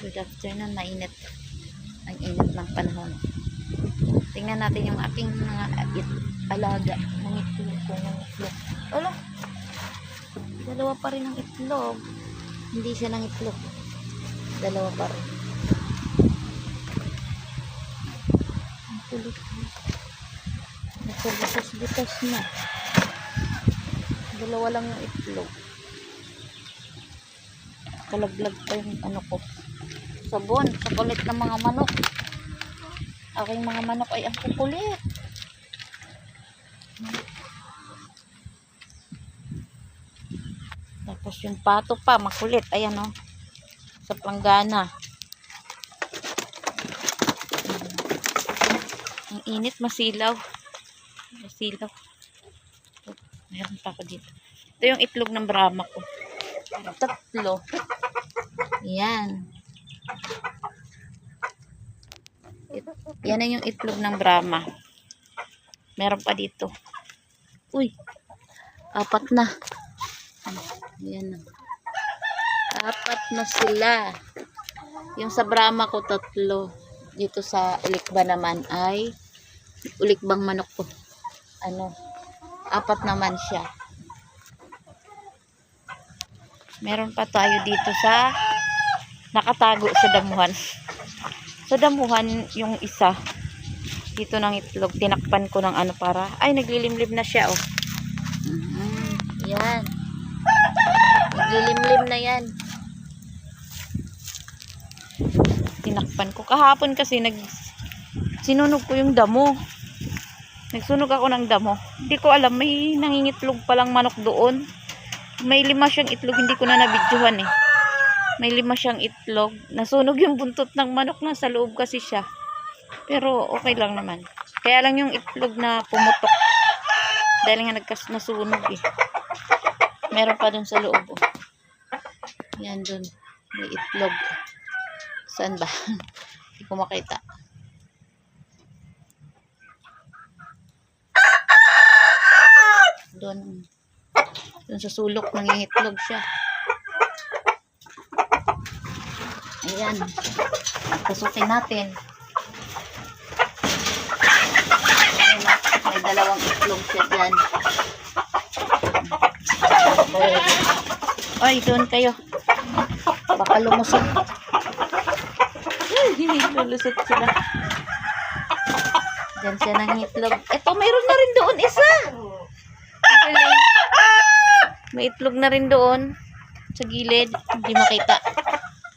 Good afternoon, mainit. Ang init ng panahon. Tingnan natin yung aking mga alaga. Ng itlog ko, ng itlog. Ala! Dalawa pa rin ang itlog. Hindi siya ng itlog. Dalawa pa rin. Ang kulit. Nagkabutas-butas na. Dalawa lang yung itlog. Kalaglag pa yung ano ko. Sabon, sa kulit ng mga manok. Aking mga manok ay ang kukulit. Tapos yung pato pa, makulit. Ayan o. Sa planggana. Ang init, masilaw. Masilaw. Meron pa ako dito. Ito yung itlog ng Brahma ko. Tatlo. Yan. Yan na yung itlog ng Brahma. Meron pa dito. Uy. 4 na. Yan na. 4 na sila. Yung sa Brahma ko 3. Dito sa Ulikba naman ay Ulikbang manok ko. 4 naman siya. Meron pa tayo dito sa nakatago sa damuhan. Sa damuhan yung isa. Dito ng itlog. Tinakpan ko ng para. Ay, naglilimlim na siya, oh. Yan. Naglilimlim na yan. Tinakpan ko. Kahapon kasi sinunog ko yung damo. Nagsunog ako ng damo. Hindi ko alam. May nangingitlog palang manok doon. May 5 siyang itlog. Hindi ko na nabidyohan eh. May 5 siyang itlog. Nasunog yung buntot ng manok, na sa loob kasi siya. Pero okay lang naman. Kaya lang yung itlog na pumutok. Dahil nga nasunog eh. Meron pa dun sa loob. Oh. Yan dun. May itlog. Saan ba? Hindi ko makita. Dun sa sulok nangingitlog siya. Ayan. Pasukin natin. May 2 itlog siya dyan. Ay, doon kayo. Baka lumusot. Lulusot sila. Dyan siya nangitlog. Eto, mayroon na rin doon isa. May itlog na rin doon sa gilid. Hindi makita.